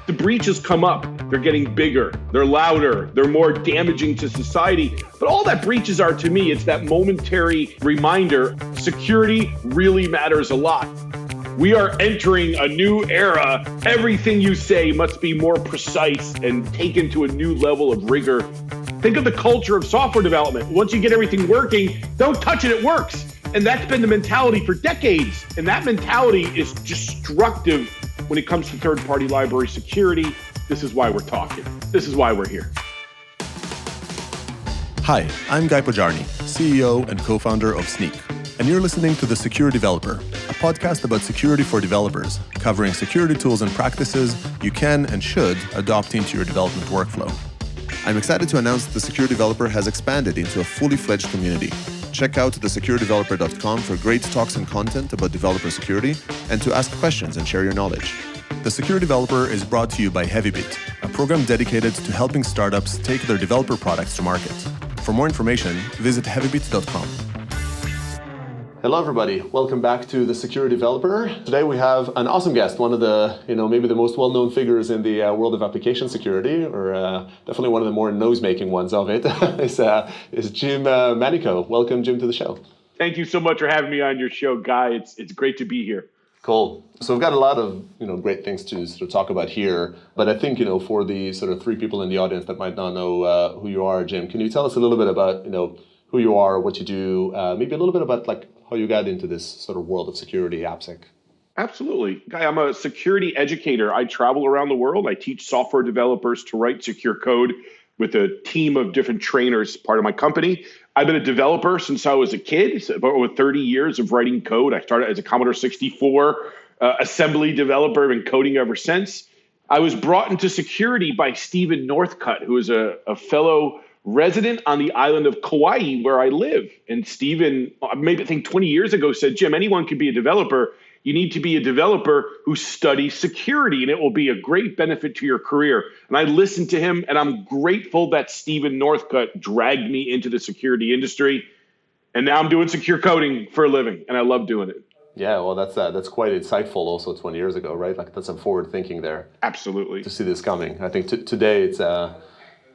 The breaches come up. They're getting bigger. They're louder. They're more damaging to society. But all that breaches are, to me, it's that momentary reminder, security really matters a lot. We are entering a new era. Everything you say must be more precise and taken to a new level of rigor. Think of the culture of software development. Once you get everything working, don't touch it, it works. And that's been the mentality for decades. And that mentality is destructive when it comes to third-party library security. This is why we're talking. This is why we're here. Hi, I'm Guy Pojarny, CEO and co-founder of Sneak. And you're listening to The Security Developer, a podcast about security for developers, covering security tools and practices you can and should adopt into your development workflow. I'm excited to announce that The Security Developer has expanded into a fully fledged community. Check out thesecuritydeveloper.com for great talks and content about developer security and to ask questions and share your knowledge. The Security Developer is brought to you by Heavybit, a program dedicated to helping startups take their developer products to market. For more information, visit heavybit.com. Hello, everybody. Welcome back to The Security Developer. Today we have an awesome guest, one of the, maybe the most well-known figures in the world of application security, or definitely one of the more nose-making ones of it, is Jim Manico. Welcome, Jim, to the show. Thank you so much for having me on your show, Guy. It's great to be here. Cool. So we've got a lot of great things to sort of talk about here, but I think for the sort of three people in the audience that might not know who you are, Jim, can you tell us a little bit about who you are, what you do, maybe a little bit about how you got into this sort of world of security, AppSec? Absolutely. Guy, I'm a security educator. I travel around the world. I teach software developers to write secure code with a team of different trainers, part of my company. I've been a developer since I was a kid, so about over 30 years of writing code. I started as a Commodore 64 assembly developer. I've been coding ever since. I was brought into security by Stephen Northcutt, who is a fellow resident on the island of Kauai where I live. And Stephen, maybe I think 20 years ago, said, Jim, anyone can be a developer. You need to be a developer who studies security, and it will be a great benefit to your career. And I listened to him, and I'm grateful that Stephen Northcutt dragged me into the security industry. And now I'm doing secure coding for a living, and I love doing it. Yeah, well, that's quite insightful also 20 years ago, right? Like, that's some forward thinking there. Absolutely. To see this coming. I think today it's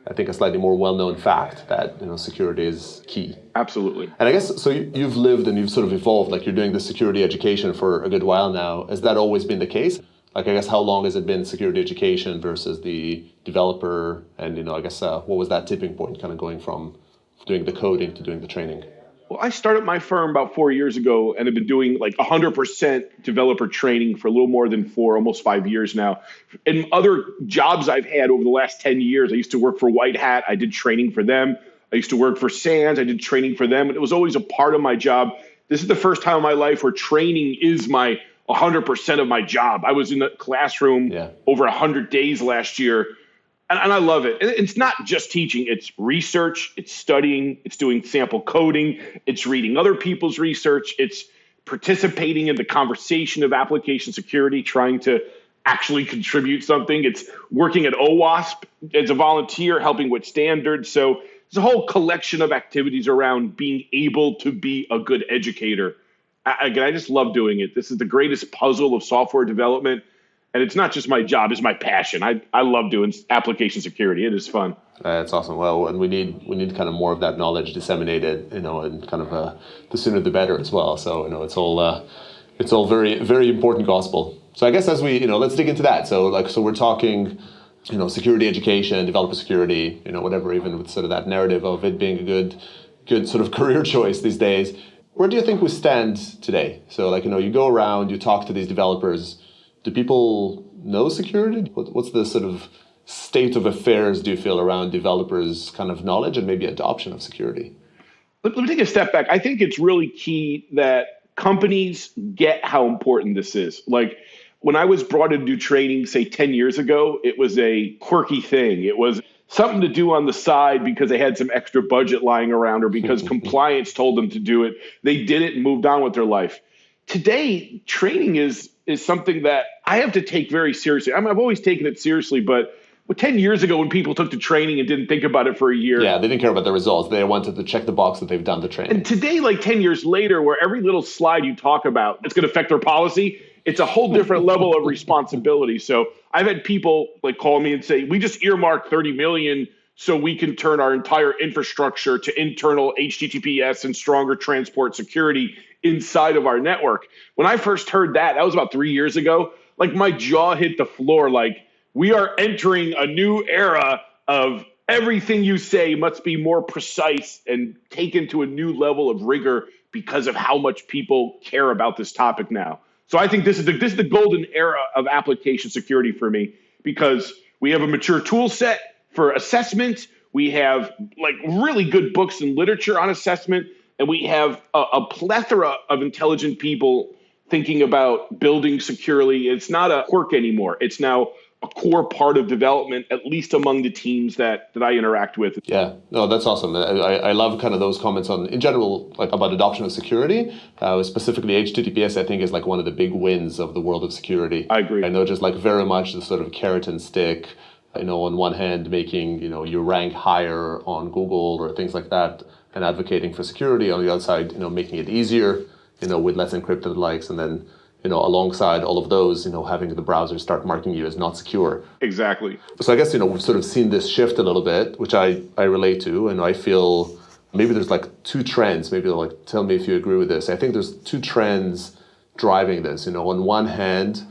I think a slightly more well-known fact that security is key. Absolutely. And I guess so. You've lived and you've sort of evolved. Like, you're doing this security education for a good while now. Has that always been the case? Like, I guess how long has it been security education versus the developer? And I guess what was that tipping point, kind of going from doing the coding to doing the training? Well, I started my firm about 4 years ago and have been doing like 100% developer training for a little more than almost 5 years now. And other jobs I've had over the last 10 years, I used to work for White Hat. I did training for them. I used to work for Sands. I did training for them. And it was always a part of my job. This is the first time in my life where training is my 100% of my job. I was in the classroom over 100 days last year. And I love it. And it's not just teaching. It's research. It's studying. It's doing sample coding. It's reading other people's research. It's participating in the conversation of application security, trying to actually contribute something. It's working at OWASP as a volunteer, helping with standards. So there's a whole collection of activities around being able to be a good educator. Again, I just love doing it. This is the greatest puzzle of software development. And it's not just my job, it's my passion. I love doing application security. It is fun. That's awesome. Well, and we need kind of more of that knowledge disseminated, and kind of the sooner the better as well. So, it's all very, very important gospel. So I guess as we, let's dig into that. So we're talking, security education, developer security, whatever, even with sort of that narrative of it being a good sort of career choice these days. Where do you think we stand today? So you go around, you talk to these developers. Do people know security? What's the sort of state of affairs, do you feel, around developers' kind of knowledge and maybe adoption of security? Let me take a step back. I think it's really key that companies get how important this is. Like, when I was brought in to do training, say 10 years ago, it was a quirky thing. It was something to do on the side because they had some extra budget lying around or because compliance told them to do it. They did it and moved on with their life. Today, training is something that I have to take very seriously. I've always taken it seriously, but 10 years ago when people took the training and didn't think about it for a year. Yeah, they didn't care about the results. They wanted to check the box that they've done the training. And today, like 10 years later, where every little slide you talk about, it's going to affect their policy, it's a whole different level of responsibility. So I've had people like call me and say, we just earmarked 30 million so we can turn our entire infrastructure to internal HTTPS and stronger transport security inside of our network. When I first heard that was about 3 years ago, like my jaw hit the floor. Like, we are entering a new era of everything you say must be more precise and taken to a new level of rigor because of how much people care about this topic now. So I think this is the golden era of application security for me, because we have a mature tool set for assessment. We have like really good books and literature on assessment, and we have a plethora of intelligent people thinking about building securely. It's not a quirk anymore. It's now a core part of development, at least among the teams that I interact with. Yeah, no, that's awesome. I love kind of those comments on, in general, like about adoption of security. Specifically, HTTPS, I think, is like one of the big wins of the world of security. I agree. I know just like very much the sort of carrot and stick, on one hand, making, you rank higher on Google or things like that and advocating for security. On the other side, making it easier, with less encrypted likes, and then alongside all of those, having the browser start marking you as not secure. Exactly. So I guess, we've sort of seen this shift a little bit, which I relate to, and I feel maybe there's like two trends. Maybe like tell me if you agree with this. I think there's two trends driving this. On one hand,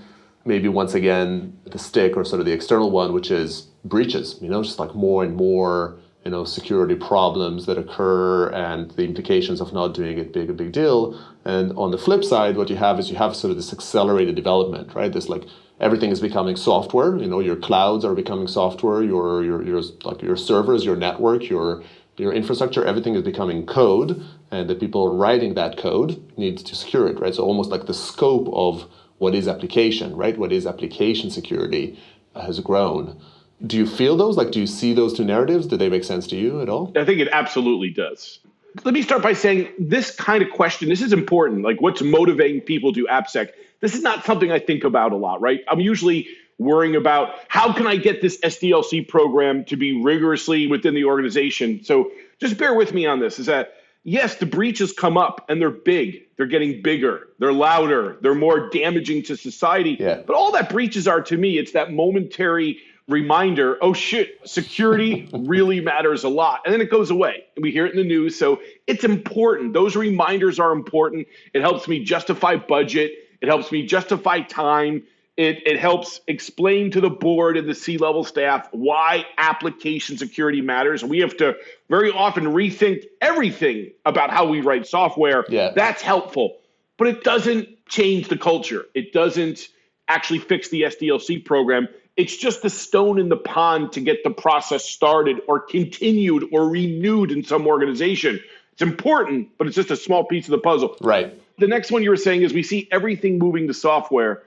maybe once again, the stick or sort of the external one, which is breaches, just like more and more, security problems that occur and the implications of not doing it a big deal. And on the flip side, what you have is sort of this accelerated development, right? This like everything is becoming software. Your clouds are becoming software. Your servers, your network, your infrastructure, everything is becoming code, and the people writing that code need to secure it, right? So almost like the scope of what is application, right? What is application security has grown. Do you feel those? Like, do you see those two narratives? Do they make sense to you at all? I think it absolutely does. Let me start by saying this kind of question, this is important. Like, what's motivating people to do AppSec? This is not something I think about a lot, right? I'm usually worrying about how can I get this SDLC program to be rigorously within the organization. So just bear with me on this, is that yes, the breaches come up and they're big. They're getting bigger. They're louder. They're more damaging to society. Yeah. But all that breaches are, to me, it's that momentary reminder, oh shit, security really matters a lot. And then it goes away. And we hear it in the news. So it's important. Those reminders are important. It helps me justify budget. It helps me justify time. It helps explain to the board and the C-level staff why application security matters. We have to very often rethink everything about how we write software. Yeah. That's helpful. But it doesn't change the culture. It doesn't actually fix the SDLC program. It's just a stone in the pond to get the process started or continued or renewed in some organization. It's important, but it's just a small piece of the puzzle. Right. The next one you were saying is we see everything moving to software.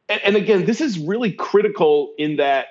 And again, this is really critical in that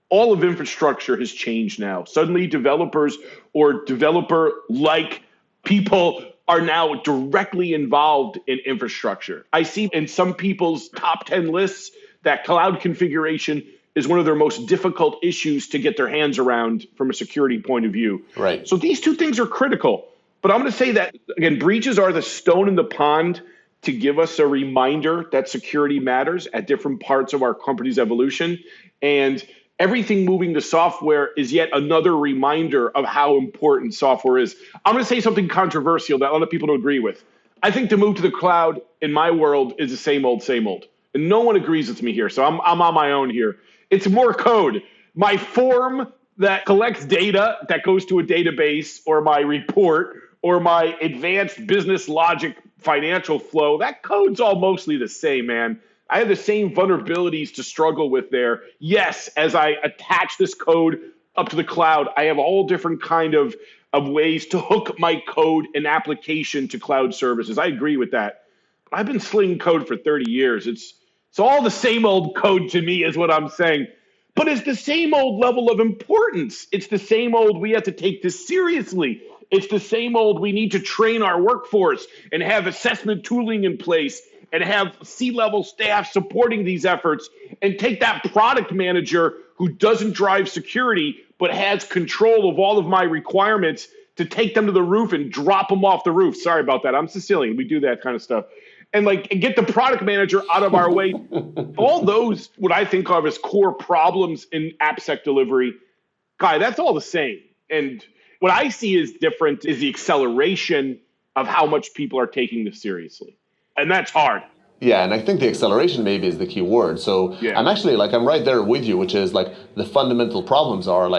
all of infrastructure has changed now. Suddenly developers or developer-like people are now directly involved in infrastructure. I see in some people's top 10 lists that cloud configuration is one of their most difficult issues to get their hands around from a security point of view. Right. So these two things are critical. But I'm going to say that, again, breaches are the stone in the pond to give us a reminder that security matters at different parts of our company's evolution. And everything moving to software is yet another reminder of how important software is. I'm going to say something controversial that a lot of people don't agree with. I think the move to the cloud in my world is the same old, same old. And no one agrees with me here, so I'm on my own here. It's more code. My form that collects data that goes to a database, or my report, or my advanced business logic financial flow, that code's all mostly the same, man. I have the same vulnerabilities to struggle with there. Yes, as I attach this code up to the cloud, I have all different kind of ways to hook my code and application to cloud services. I agree with that. I've been slinging code for 30 years. It's all the same old code to me is what I'm saying. But it's the same old level of importance. It's the same old we have to take this seriously. It's the same old we need to train our workforce and have assessment tooling in place and have C-level staff supporting these efforts, and take that product manager who doesn't drive security but has control of all of my requirements to take them to the roof and drop them off the roof. Sorry about that. I'm Sicilian. We do that kind of stuff. and get the product manager out of our way. All those, what I think of as core problems in AppSec delivery, Guy, that's all the same. And what I see is different is the acceleration of how much people are taking this seriously. And that's hard. Yeah, and I think the acceleration maybe is the key word. So I'm actually I'm right there with you, which is the fundamental problems are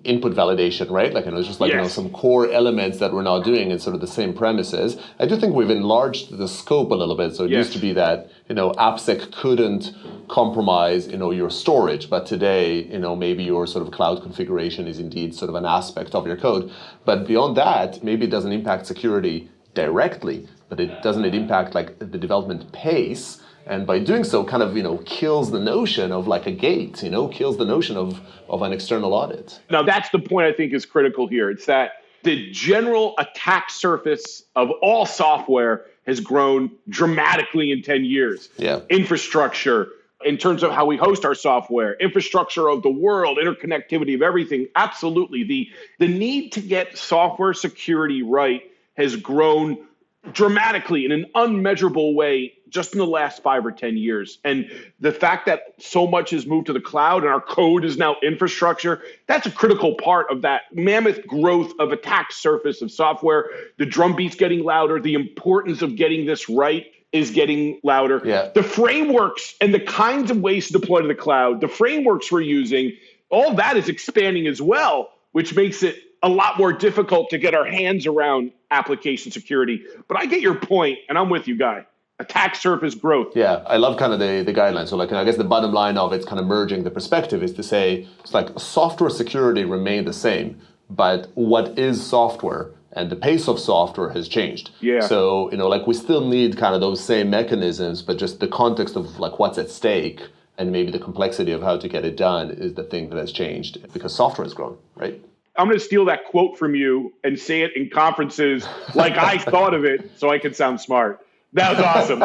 input validation, right? It's just some core elements that we're now doing in sort of the same premises. I do think we've enlarged the scope a little bit. So it used to be that, AppSec couldn't compromise, your storage, but today, maybe your sort of cloud configuration is indeed sort of an aspect of your code. But beyond that, maybe it doesn't impact security directly, but it impact the development pace, and by doing so kind of kills the notion of a gate, kills the notion of an external audit. Now that's the point I think is critical here. It's that the general attack surface of all software has grown dramatically in 10 years. Infrastructure, in terms of how we host our software, infrastructure of the world, interconnectivity of everything, absolutely. The need to get software security right has grown dramatically in an unmeasurable way just in the last 5 or 10 years. And the fact that so much has moved to the cloud and our code is now infrastructure, that's a critical part of that mammoth growth of attack surface of software. The drumbeat's getting louder. The importance of getting this right is getting louder. The frameworks and the kinds of ways to deploy to the cloud, the frameworks we're using, all that is expanding as well, which makes it a lot more difficult to get our hands around application security. But I get your point, and I'm with you, Guy. Attack surface growth. Yeah, I love kind of the guidelines. So I guess the bottom line of it's kind of merging the perspective is to say it's software security remained the same, but what is software and the pace of software has changed. So, we still need kind of those same mechanisms, but just the context of what's at stake and maybe the complexity of how to get it done is the thing that has changed because software has grown, right? I'm going to steal that quote from you and say it in conferences like I thought of it so I can sound smart. That was awesome.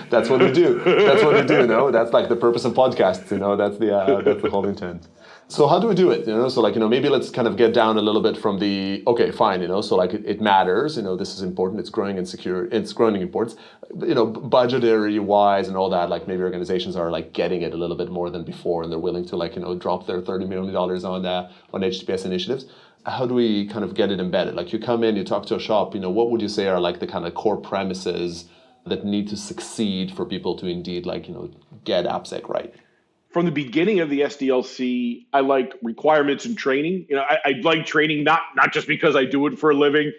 That's what we do. That's what we do, That's the purpose of podcasts, That's the whole intent. So how do we do it, So maybe let's kind of get down a little bit from the, okay, fine, So it matters, This is important, it's growing it's growing in importance, budgetary wise and all that, maybe organizations are getting it a little bit more than before and they're willing to drop their $30 million on HTTPS initiatives. How do we kind of get it embedded? You come in, you talk to a shop, what would you say are the kind of core premises that need to succeed for people to indeed get AppSec right? From the beginning of the SDLC, I like requirements and training. I like training not just because I do it for a living.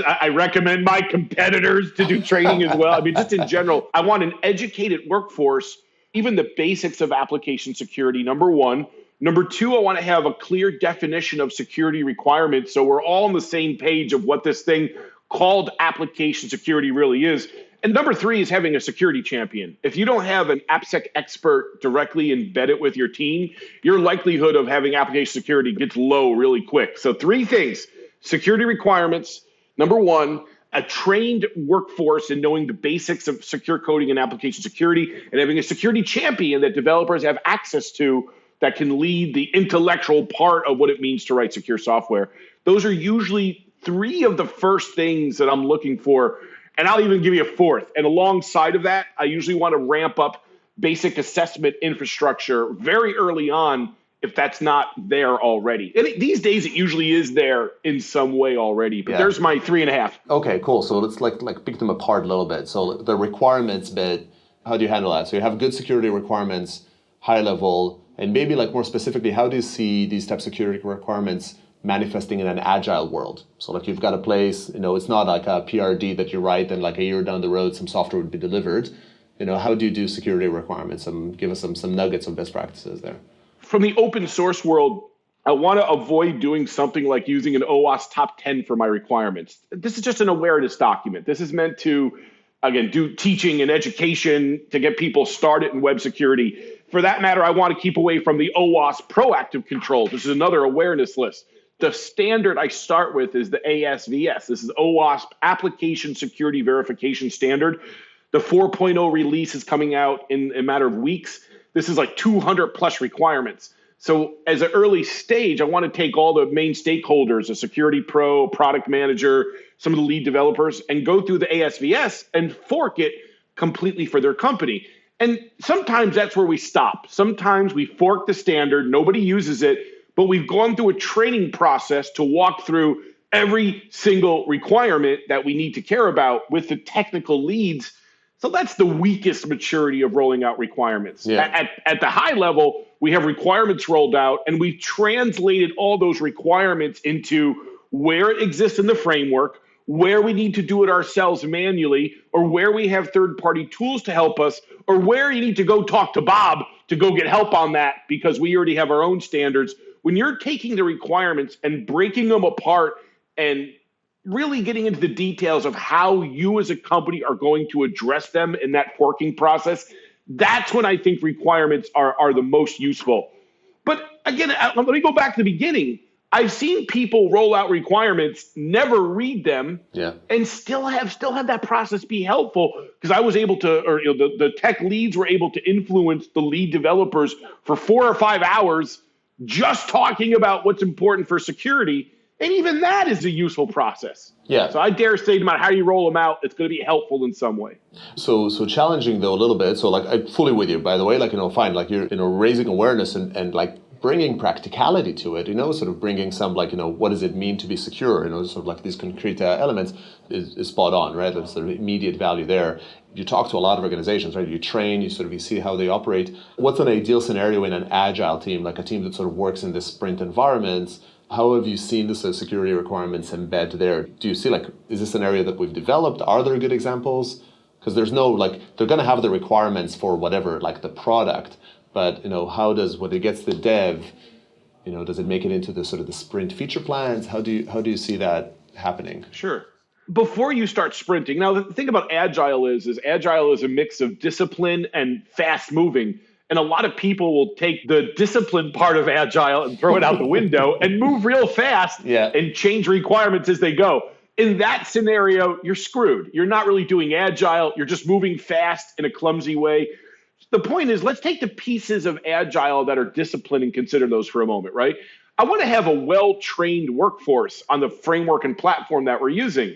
I recommend my competitors to do training as well. I mean, just in general, I want an educated workforce, even the basics of application security, number one. Number two, I want to have a clear definition of security requirements so we're all on the same page of what this thing called application security really is. And number three is having a security champion. If you don't have an AppSec expert directly embedded with your team, your likelihood of having application security gets low really quick. So 3 things: security requirements, number one, a trained workforce in knowing the basics of secure coding and application security, and having a security champion that developers have access to that can lead the intellectual part of what it means to write secure software. Those are usually 3 of the first things that I'm looking for. And I'll even give you a 4th. And alongside of that, I usually want to ramp up basic assessment infrastructure very early on if that's not there already. And these days, it usually is there in some way already. But there's my 3.5. Okay, cool. So let's pick them apart a little bit. So the requirements bit, how do you handle that? So you have good security requirements, high level, and maybe more specifically, how do you see these types of security requirements manifesting in an agile world? So you've got a place, it's not like a PRD that you write and a year down the road some software would be delivered. How do you do security requirements? Give us some nuggets of best practices there. From the open source world, I want to avoid doing something like using an OWASP top 10 for my requirements. This is just an awareness document. This is meant to, again, do teaching and education to get people started in web security. For that matter, I want to keep away from the OWASP proactive controls. This is another awareness list. The standard I start with is the ASVS. This is OWASP Application Security Verification Standard. The 4.0 release is coming out in a matter of weeks. This is 200 plus requirements. So as an early stage, I want to take all the main stakeholders, a security pro, product manager, some of the lead developers, and go through the ASVS and fork it completely for their company. And sometimes that's where we stop. Sometimes we fork the standard, nobody uses it, but we've gone through a training process to walk through every single requirement that we need to care about with the technical leads. So that's the weakest maturity of rolling out requirements. Yeah. At the high level, we have requirements rolled out, and we've translated all those requirements into where it exists in the framework, where we need to do it ourselves manually, or where we have third-party tools to help us, or where you need to go talk to Bob to go get help on that because we already have our own standards. When you're taking the requirements and breaking them apart and really getting into the details of how you as a company are going to address them in that forking process, that's when I think requirements are the most useful. But again, let me go back to the beginning. I've seen people roll out requirements, never read them, and still have that process be helpful because I was able to, or the tech leads were able to influence the lead developers for 4 or 5 hours just talking about what's important for security. And even that is a useful process. Yeah. So I dare say no matter how you roll them out, it's going to be helpful in some way. So challenging though a little bit. So like I'm fully with you, by the way, like, fine, like you're, raising awareness and like bringing practicality to it, sort of bringing some like, what does it mean to be secure? Sort of like these concrete elements is spot on, right? There's sort of immediate value there. You talk to a lot of organizations, right? You train, you see how they operate. What's an ideal scenario in an agile team, like a team that sort of works in this sprint environments? How have you seen the sort of security requirements embed there? Do you see is this an area that we've developed? Are there good examples? Because there's no, they're going to have the requirements for whatever, the product. But, how does, when it gets to dev, does it make it into the sort of the sprint feature plans? How do you see that happening? Sure. Before you start sprinting, now the thing about Agile is Agile is a mix of discipline and fast moving. And a lot of people will take the discipline part of Agile and throw it out the window and move real fast and change requirements as they go. In that scenario, you're screwed. You're not really doing Agile. You're just moving fast in a clumsy way. The point is, let's take the pieces of Agile that are disciplined and consider those for a moment, right? I want to have a well-trained workforce on the framework and platform that we're using.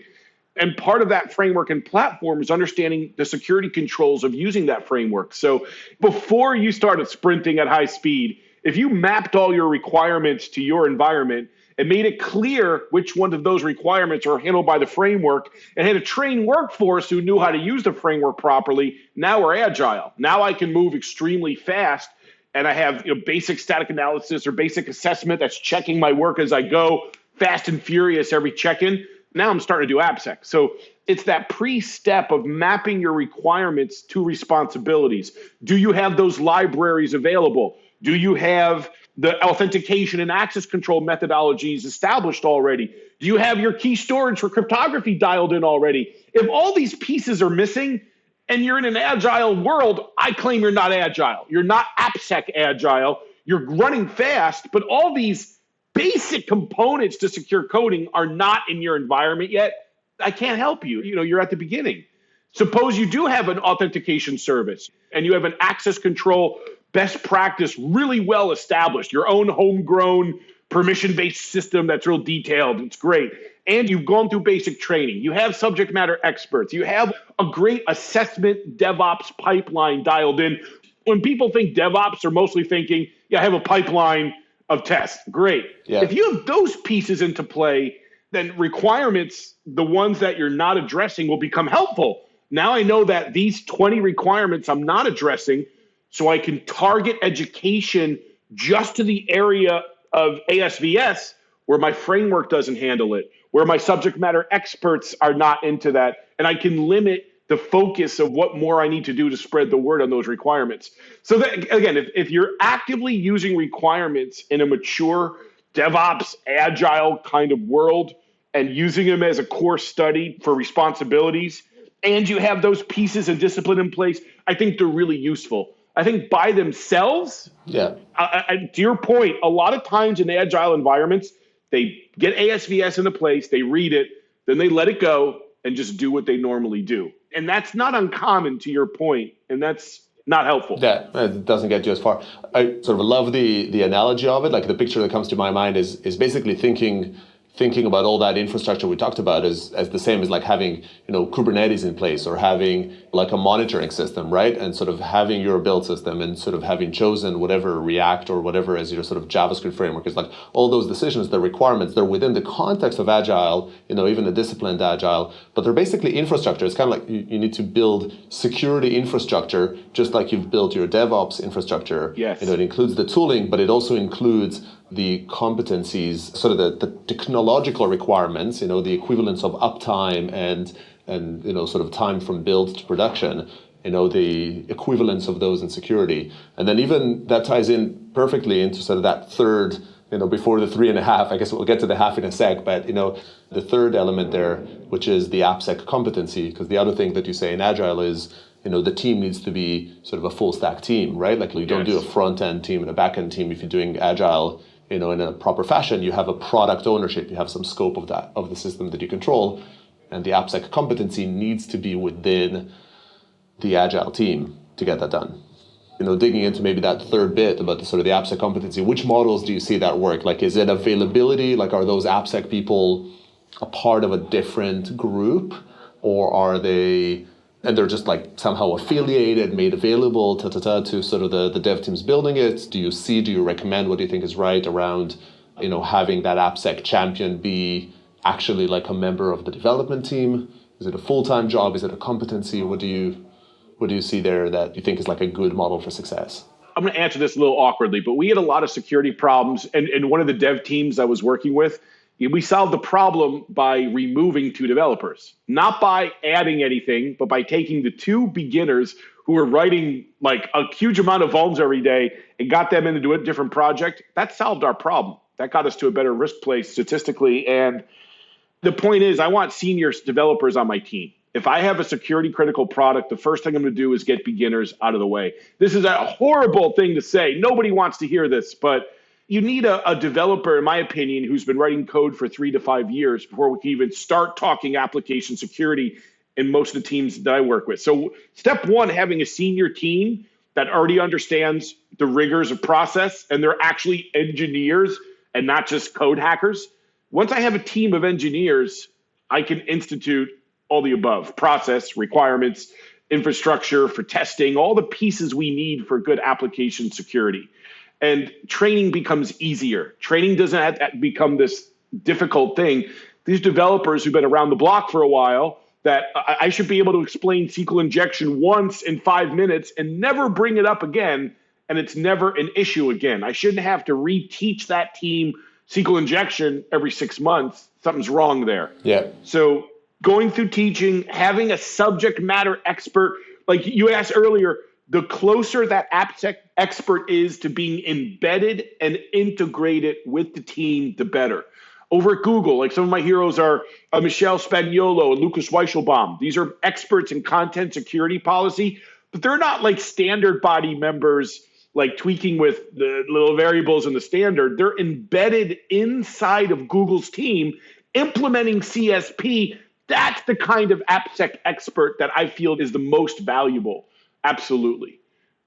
And part of that framework and platform is understanding the security controls of using that framework. So before you started sprinting at high speed, if you mapped all your requirements to your environment and made it clear which one of those requirements are handled by the framework and had a trained workforce who knew how to use the framework properly, now we're agile. Now I can move extremely fast and I have basic static analysis or basic assessment that's checking my work as I go, fast and furious every check-in. Now I'm starting to do AppSec. So it's that pre-step of mapping your requirements to responsibilities. Do you have those libraries available? Do you have the authentication and access control methodologies established already? Do you have your key storage for cryptography dialed in already? If all these pieces are missing and you're in an agile world, I claim you're not agile. You're not AppSec agile. You're running fast, but all these basic components to secure coding are not in your environment yet. I can't help you. You're at the beginning. Suppose you do have an authentication service and you have an access control best practice really well established, your own homegrown permission-based system that's real detailed. It's great. And you've gone through basic training. You have subject matter experts. You have a great assessment DevOps pipeline dialed in. When people think DevOps, they're mostly thinking, I have a pipeline of tests. Great. Yeah. If you have those pieces into play, then requirements, the ones that you're not addressing, will become helpful. Now I know that these 20 requirements I'm not addressing, so I can target education just to the area of ASVS where my framework doesn't handle it, where my subject matter experts are not into that, and I can limit the focus of what more I need to do to spread the word on those requirements. So that, again, if you're actively using requirements in a mature DevOps, agile kind of world and using them as a core study for responsibilities, and you have those pieces and discipline in place, I think they're really useful. I think by themselves, to your point, a lot of times in agile environments, they get ASVS into place, they read it, then they let it go and just do what they normally do. And that's not uncommon, to your point. And that's not helpful. Yeah, it doesn't get you as far. I sort of love the analogy of it. Like the picture that comes to my mind is basically thinking about all that infrastructure we talked about as the same as like having, Kubernetes in place or having like a monitoring system, right? And sort of having your build system and sort of having chosen whatever React or whatever as your sort of JavaScript framework is, like all those decisions, the requirements, they're within the context of Agile, even a disciplined Agile, but they're basically infrastructure. It's kind of like you need to build security infrastructure just like you've built your DevOps infrastructure. Yes. It includes the tooling, but it also includes the competencies, sort of the technological requirements, the equivalence of uptime and sort of time from build to production, the equivalence of those in security. And then even that ties in perfectly into sort of that third, before the 3.5, I guess we'll get to the half in a sec, but the third element there, which is the AppSec competency, because the other thing that you say in Agile is, the team needs to be sort of a full stack team, right? Like you don't do a front end team and a back end team if you're doing Agile, in a proper fashion. You have a product ownership, you have some scope of the system that you control, and the AppSec competency needs to be within the Agile team to get that done. Digging into maybe that third bit about the sort of the AppSec competency, which models do you see that work? Like, is it availability? Like, are those AppSec people a part of a different group, or are they, and they're just like somehow affiliated, made available to sort of the dev teams building it? Do you recommend, what do you think is right around, having that AppSec champion be actually like a member of the development team? Is it a full-time job? Is it a competency? What do you see there that you think is like a good model for success? I'm going to answer this a little awkwardly, but we had a lot of security problems. And one of the dev teams I was working with, we solved the problem by removing 2 developers, not by adding anything, but by taking the 2 beginners who were writing like a huge amount of vulns every day and got them into a different project. That solved our problem. That got us to a better risk place statistically. And the point is, I want senior developers on my team. If I have a security critical product, the first thing I'm going to do is get beginners out of the way. This is a horrible thing to say. Nobody wants to hear this, but you need a developer, in my opinion, who's been writing code for 3 to 5 years before we can even start talking application security in most of the teams that I work with. So step one, having a senior team that already understands the rigors of process, and they're actually engineers and not just code hackers. Once I have a team of engineers, I can institute all the above: process, requirements, infrastructure for testing, all the pieces we need for good application security. And training becomes easier. Training doesn't have to become this difficult thing. These developers who've been around the block for a while, that I should be able to explain SQL injection once in 5 minutes and never bring it up again, and it's never an issue again. I shouldn't have to reteach that team SQL injection every 6 months. Something's wrong there. Yeah. So going through teaching, having a subject matter expert, like you asked earlier, the closer that AppSec expert is to being embedded and integrated with the team, the better. Over at Google, like some of my heroes are Michelle Spagnuolo and Lucas Weichelbaum. These are experts in content security policy, but they're not like standard body members, like tweaking with the little variables in the standard. They're embedded inside of Google's team, implementing CSP. That's the kind of AppSec expert that I feel is the most valuable. Absolutely.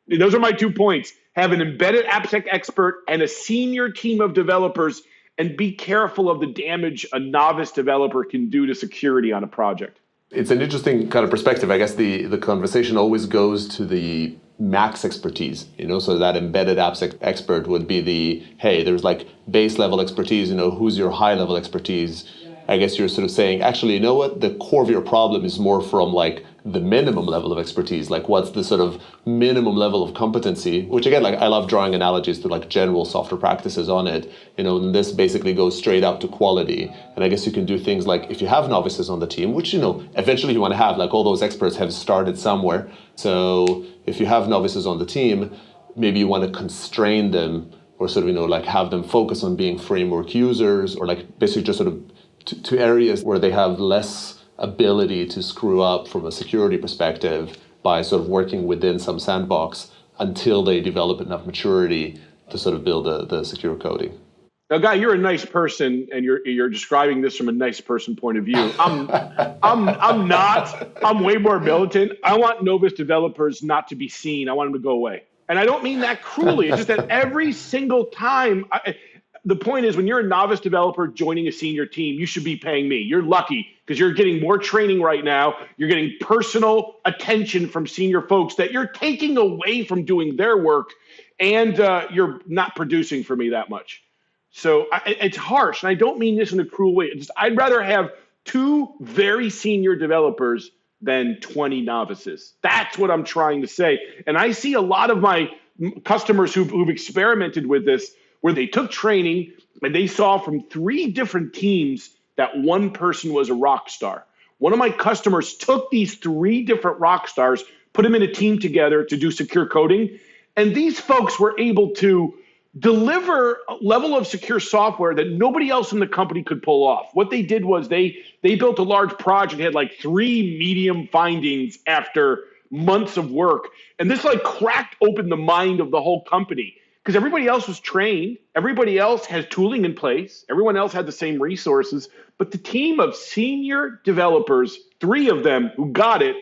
Those are my 2 points. Have an embedded AppSec expert and a senior team of developers, and be careful of the damage a novice developer can do to security on a project. It's an interesting kind of perspective. I guess the conversation always goes to the max expertise, so that embedded AppSec expert would be the, hey, there's like base level expertise, who's your high level expertise? I guess you're sort of saying, actually, you know what? The core of your problem is more from like the minimum level of expertise. Like what's the sort of minimum level of competency, which again, like I love drawing analogies to like general software practices on it, and this basically goes straight up to quality. And I guess you can do things like if you have novices on the team, which, eventually you want to have, like all those experts have started somewhere. So if you have novices on the team, maybe you want to constrain them or sort of, like have them focus on being framework users, or like basically just sort of to areas where they have less ability to screw up from a security perspective by sort of working within some sandbox until they develop enough maturity to sort of build the secure coding. Now, Guy, you're a nice person, and you're describing this from a nice person point of view. I'm not. I'm way more militant. I want novice developers not to be seen. I want them to go away, and I don't mean that cruelly. It's just that every single time. The point is, when you're a novice developer joining a senior team, you should be paying me. You're lucky because you're getting more training right now. You're getting personal attention from senior folks that you're taking away from doing their work, and you're not producing for me that much. So it's harsh, and I don't mean this in a cruel way. I'd rather have 2 very senior developers than 20 novices. That's what I'm trying to say. And I see a lot of my customers who've experimented with this, where they took training and they saw from 3 different teams that one person was a rock star. One of my customers took these 3 different rock stars, put them in a team together to do secure coding, and these folks were able to deliver a level of secure software that nobody else in the company could pull off. What they did was they built a large project, had like 3 medium findings after months of work. And this like cracked open the mind of the whole company because everybody else was trained. Everybody else has tooling in place. Everyone else had the same resources. But the team of senior developers, 3 of them who got it,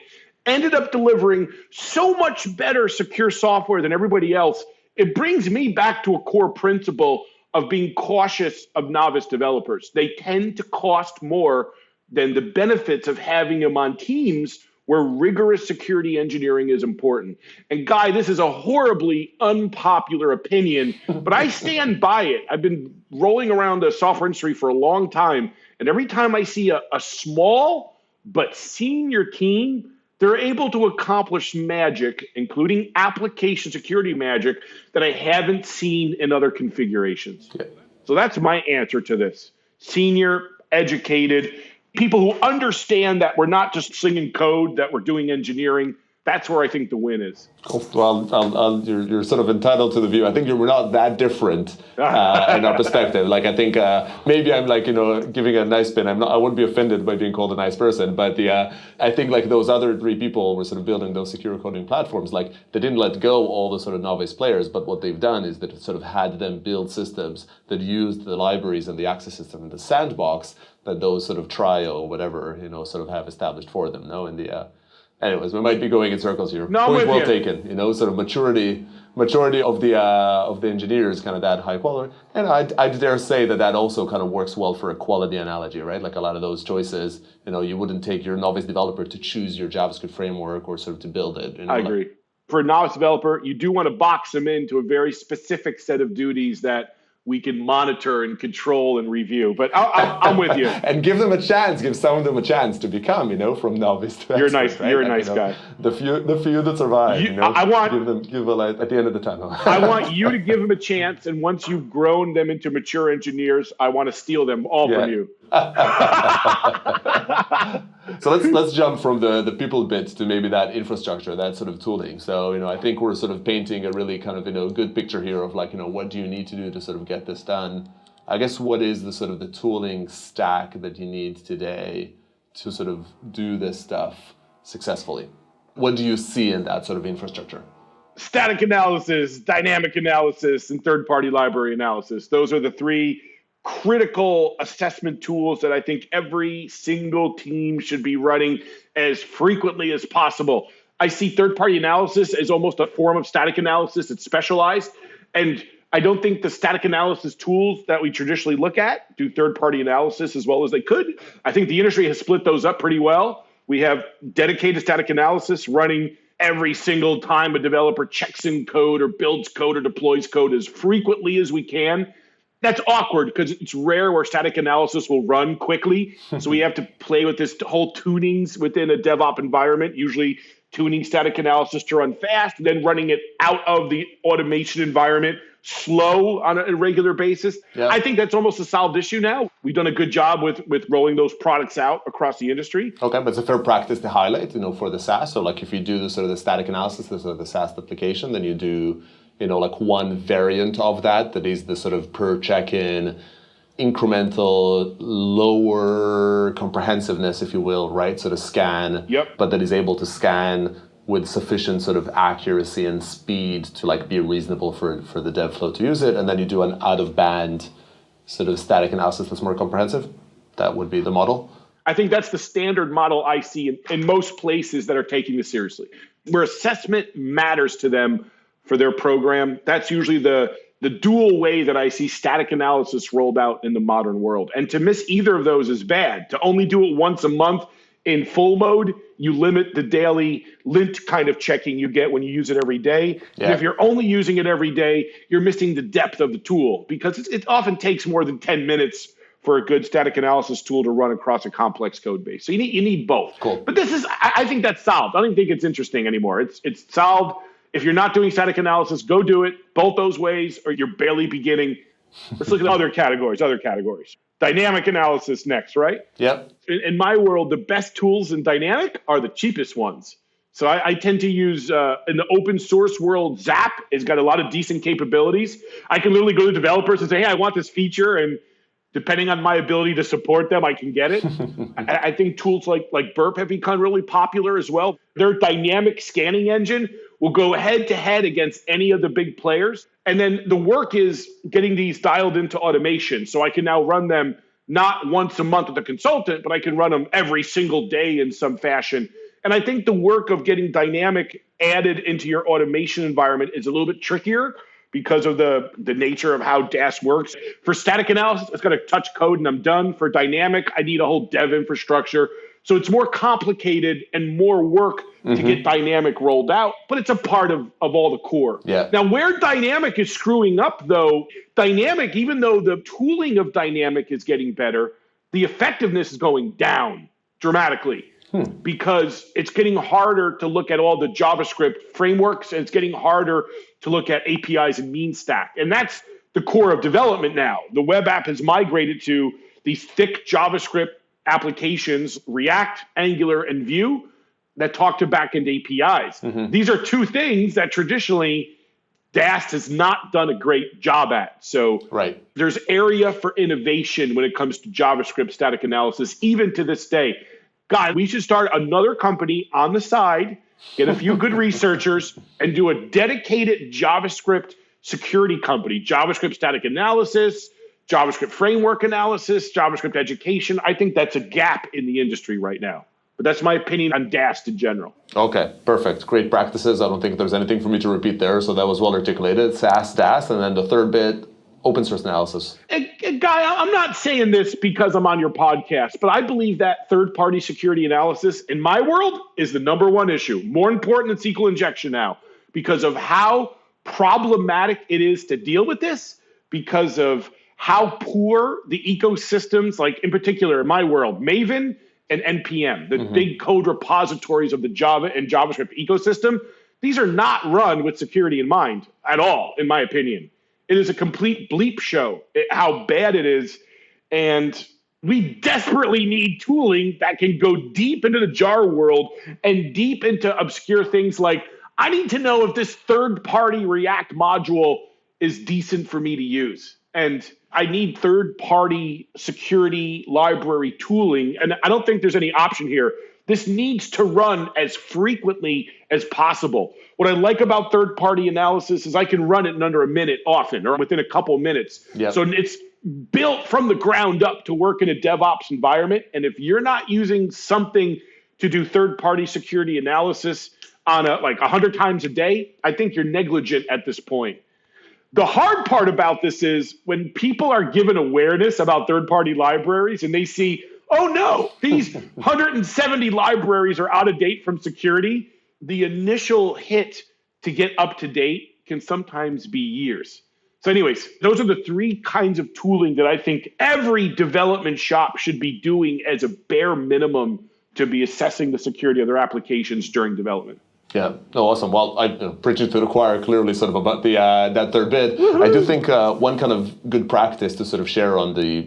ended up delivering so much better secure software than everybody else. It brings me back to a core principle of being cautious of novice developers. They tend to cost more than the benefits of having them on teams where rigorous security engineering is important. And Guy, this is a horribly unpopular opinion, but I stand by it. I've been rolling around the software industry for a long time, and every time I see a small but senior team, they're able to accomplish magic, including application security magic, that I haven't seen in other configurations. Okay. So that's my answer to this. Senior, educated, people who understand that we're not just singing code, that we're doing engineering. That's where I think the win is. Cool. Well, you're sort of entitled to the view. I think we're not that different in our perspective. Like, I think maybe I'm like, giving a nice spin. I wouldn't be offended by being called a nice person, but I think like those other 3 people were sort of building those secure coding platforms. Like, they didn't let go all the sort of novice players, but what they've done is that sort of had them build systems that used the libraries and the access system and the sandbox that those sort of trio or whatever, sort of have established for them. No, in the anyways, we might be going in circles here. No, point well taken. Sort of maturity of the engineers, kind of that high quality. And I dare say that also kind of works well for a quality analogy, right? Like a lot of those choices, you wouldn't take your novice developer to choose your JavaScript framework or sort of to build it. I agree. For a novice developer, you do want to box them into a very specific set of duties that we can monitor and control and review. But I'm with you. And give them a chance, give some of them a chance to become, from novice to expert. You're nice. Right? You're a nice guy. The few that survive, I want give a light at the end of the tunnel. I want you to give them a chance, and once you've grown them into mature engineers, I want to steal them all from you. So let's jump from the people bit to maybe that infrastructure, that sort of tooling. So I think we're sort of painting a really kind of good picture here of like what do you need to do to sort of get this done. I guess what is the sort of the tooling stack that you need today to sort of do this stuff successfully? What do you see in that sort of infrastructure? Static analysis, dynamic analysis, and third-party library analysis. Those are the 3 critical assessment tools that I think every single team should be running as frequently as possible. I see third-party analysis as almost a form of static analysis. It's specialized. And I don't think the static analysis tools that we traditionally look at do third-party analysis as well as they could. I think the industry has split those up pretty well. We have dedicated static analysis running every single time a developer checks in code or builds code or deploys code as frequently as we can. That's awkward because it's rare where static analysis will run quickly. So we have to play with this whole tunings within a DevOps environment, usually tuning static analysis to run fast, then running it out of the automation environment slow on a regular basis. Yeah. I think that's almost a solved issue now. We've done a good job with rolling those products out across the industry. Okay, but it's a fair practice to highlight, for the SaaS. So like if you do the sort of the static analysis, the sort of the SaaS application, then you do like one variant of that is the sort of per check-in, incremental, lower comprehensiveness, if you will, right? Sort of scan, but that is able to scan with sufficient sort of accuracy and speed to like be reasonable for the dev flow to use it. And then you do an out-of-band sort of static analysis that's more comprehensive? That would be the model? I think that's the standard model I see in most places that are taking this seriously. Where assessment matters to them for their program, that's usually the dual way that I see static analysis rolled out in the modern world. And to miss either of those is bad. To only do it once a month in full mode, you limit the daily lint kind of checking you get when you use it every day. Yeah. And if you're only using it every day, you're missing the depth of the tool, because it often takes more than 10 minutes for a good static analysis tool to run across a complex code base. So you need both. Cool. But I think that's solved. I don't think it's interesting anymore. It's solved. If you're not doing static analysis, go do it both those ways, or you're barely beginning. Let's look at other categories. Dynamic analysis next, right? Yep. In my world, the best tools in dynamic are the cheapest ones. So I tend to use, in the open source world, Zap has got a lot of decent capabilities. I can literally go to developers and say, hey, I want this feature, and depending on my ability to support them, I can get it. I think tools like Burp have become really popular as well. Their dynamic scanning engine will go head to head against any of the big players. And then the work is getting these dialed into automation. So I can now run them not once a month with a consultant, but I can run them every single day in some fashion. And I think the work of getting dynamic added into your automation environment is a little bit trickier because of the nature of how DAS works. For static analysis, it's got to touch code and I'm done. For dynamic, I need a whole dev infrastructure. So it's more complicated and more work to get dynamic rolled out, but it's a part of all the core. Yeah. Now, where dynamic is screwing up, though, dynamic, even though the tooling of dynamic is getting better, the effectiveness is going down dramatically because it's getting harder to look at all the JavaScript frameworks, and it's getting harder to look at APIs and mean stack. And that's the core of development now. The web app has migrated to these thick JavaScript applications, React, Angular, and Vue, that talk to backend APIs. These are two things that traditionally DAST has not done a great job at. So there's area for innovation when it comes to JavaScript static analysis, even to this day. God, we should start another company on the side, get a few good researchers, and do a dedicated JavaScript security company, JavaScript static analysis, JavaScript framework analysis, JavaScript education. I think that's a gap in the industry right now. But that's my opinion on DAST in general. Okay, perfect. Great practices. I don't think there's anything for me to repeat there, so that was well articulated. SAS, DAST, and then the third bit, open source analysis. Guy, I'm not saying this because I'm on your podcast, but I believe that third-party security analysis in my world is the number one issue. More important than SQL injection now because of how problematic it is to deal with this, because of how poor the ecosystems, like in particular in my world, Maven and NPM, the big code repositories of the Java and JavaScript ecosystem, these are not run with security in mind at all, in my opinion. It is a complete bleep show, how bad it is. And we desperately need tooling that can go deep into the jar world and deep into obscure things like, I need to know if this third-party React module is decent for me to use. And I need third-party security library tooling. And I don't think there's any option here. This needs to run as frequently as possible. What I like about third-party analysis is I can run it in under a minute often, or within a couple of minutes. Yep. So it's built from the ground up to work in a DevOps environment. And if you're not using something to do third-party security analysis on 100 times a day, I think you're negligent at this point. The hard part about this is when people are given awareness about third-party libraries and they see, oh no, these 170 libraries are out of date from security, the initial hit to get up to date can sometimes be years. So anyways, those are the three kinds of tooling that I think every development shop should be doing as a bare minimum to be assessing the security of their applications during development. Yeah, no, awesome. Well, I preaching to the choir clearly sort of about the that third bit. I do think one kind of good practice to sort of share on the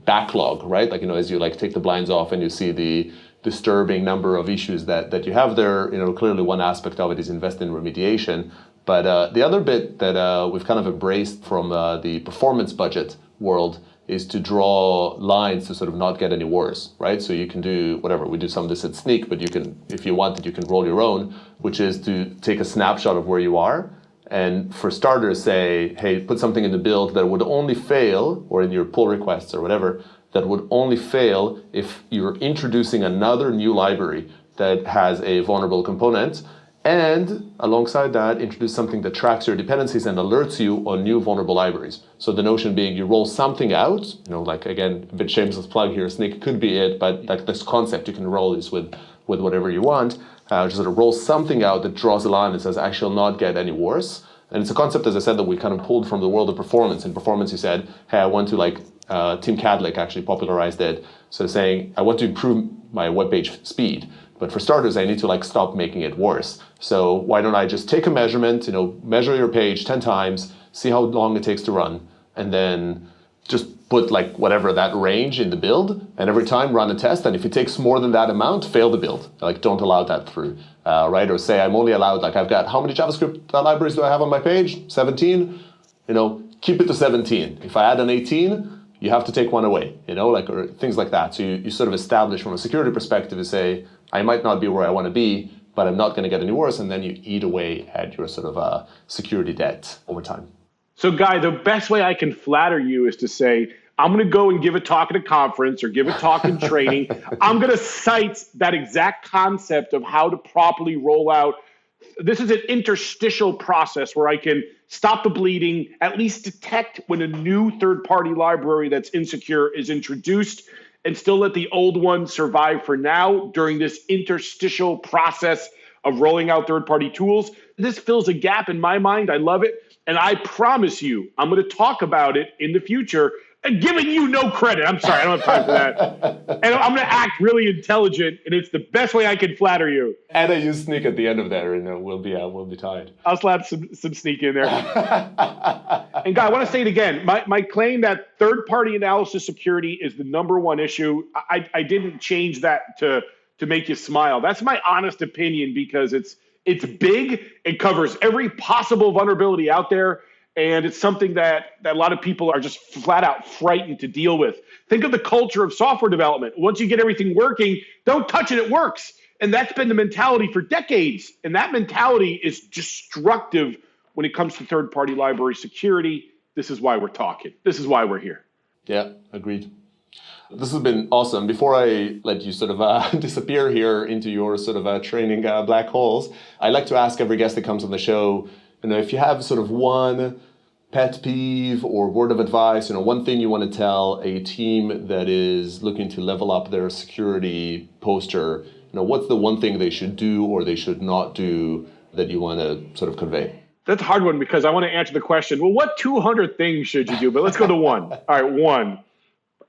backlog, right? Like as you take the blinds off and you see the disturbing number of issues that you have there. Clearly one aspect of it is invest in remediation, but the other bit that we've kind of embraced from the performance budget world is to draw lines to sort of not get any worse, right? So you can do whatever. We do some of this at Sneak, but you can, if you wanted, you can roll your own, which is to take a snapshot of where you are And for starters, say, hey, put something in the build that would only fail, or in your pull requests or whatever, that would only fail if you're introducing another new library that has a vulnerable component. And alongside that, introduce something that tracks your dependencies and alerts you on new vulnerable libraries. So the notion being you roll something out, like again, a bit shameless plug here, Snyk could be it, but like this concept, you can roll this with whatever you want. Just sort of roll something out that draws a line and says, I shall not get any worse. And it's a concept, as I said, that we kind of pulled from the world of performance. In performance, you said, hey, I want to Tim Cadlick actually popularized it. So saying, I want to improve my web page speed. But for starters, I need to stop making it worse. So why don't I just take a measurement, measure your page 10 times, see how long it takes to run, and then just put whatever that range in the build, and every time run a test. And if it takes more than that amount, fail the build. Don't allow that through, right? Or say I'm only allowed, I've got how many JavaScript libraries do I have on my page? 17. Keep it to 17. If I add an 18, you have to take one away. Or things like that. So you sort of establish from a security perspective to say, I might not be where I want to be, but I'm not going to get any worse. And then you eat away at your sort of security debt over time. So, Guy, the best way I can flatter you is to say, I'm going to go and give a talk at a conference or give a talk in training. I'm going to cite that exact concept of how to properly roll out. This is an interstitial process where I can stop the bleeding, at least detect when a new third-party library that's insecure is introduced, and still let the old one survive for now during this interstitial process of rolling out third-party tools. This fills a gap in my mind. I love it. And I promise you, I'm going to talk about it in the future, and giving you no credit. I'm sorry, I don't have time for that. And I'm going to act really intelligent, and it's the best way I can flatter you. And I use Snyk at the end of that, and we'll be tied. I'll slap some Snyk in there. And Guy, I want to say it again. My claim that third-party analysis security is the number one issue, I didn't change that to make you smile. That's my honest opinion, because it's big. It covers every possible vulnerability out there. And it's something that a lot of people are just flat out frightened to deal with. Think of the culture of software development. Once you get everything working, don't touch it, it works. And that's been the mentality for decades. And that mentality is destructive when it comes to third-party library security. This is why we're talking. This is why we're here. Yeah, agreed. This has been awesome. Before I let you sort of disappear here into your sort of training black holes, I like to ask every guest that comes on the show, if you have sort of one pet peeve or word of advice, one thing you want to tell a team that is looking to level up their security posture, what's the one thing they should do or they should not do that you want to sort of convey? That's a hard one, because I want to answer the question, well, what 200 things should you do? But let's go to one. All right, one.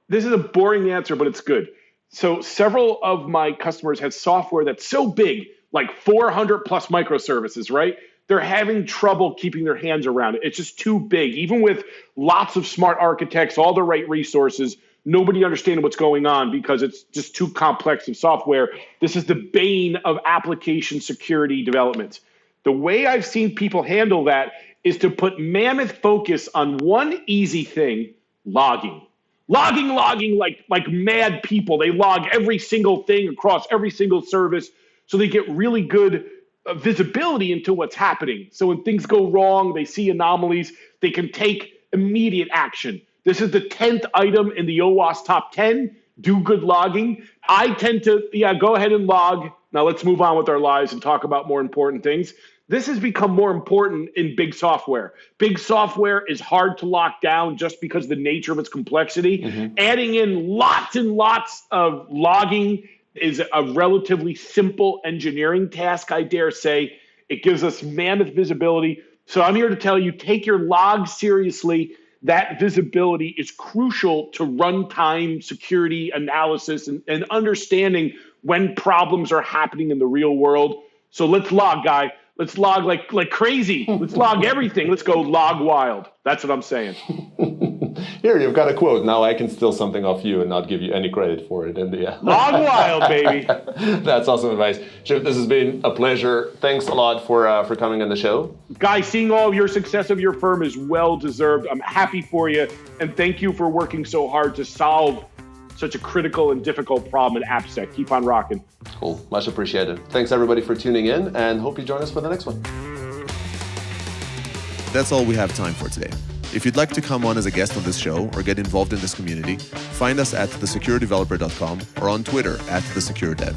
This is a boring answer, but it's good. So several of my customers have software that's so big, like 400 plus microservices, right? They're having trouble keeping their hands around it. It's just too big. Even with lots of smart architects, all the right resources, nobody understands what's going on because it's just too complex of software. This is the bane of application security development. The way I've seen people handle that is to put mammoth focus on one easy thing, logging. Logging like mad people. They log every single thing across every single service so they get really good visibility into what's happening. So when things go wrong, they see anomalies, they can take immediate action. This is the 10th item in the OWASP top 10, do good logging. I tend to, go ahead and log. Now let's move on with our lives and talk about more important things. This has become more important in big software. Big software is hard to lock down just because of the nature of its complexity. Mm-hmm. Adding in lots and lots of logging is a relatively simple engineering task, I dare say. It gives us mammoth visibility. So I'm here to tell you, take your logs seriously. That visibility is crucial to runtime security analysis and understanding when problems are happening in the real world. So let's log, Guy. Let's log like crazy. Let's log everything. Let's go log wild. That's what I'm saying. Here, you've got a quote. Now I can steal something off you and not give you any credit for it. Log wild, baby. That's awesome advice. Jim, this has been a pleasure. Thanks a lot for coming on the show. Guy, seeing all of your success of your firm is well-deserved. I'm happy for you. And thank you for working so hard to solve such a critical and difficult problem in AppSec. Keep on rocking. Cool. Much appreciated. Thanks, everybody, for tuning in, and hope you join us for the next one. That's all we have time for today. If you'd like to come on as a guest on this show or get involved in this community, find us at thesecuredeveloper.com or on Twitter at thesecuredev.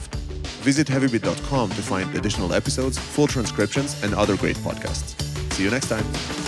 Visit heavybit.com to find additional episodes, full transcriptions, and other great podcasts. See you next time.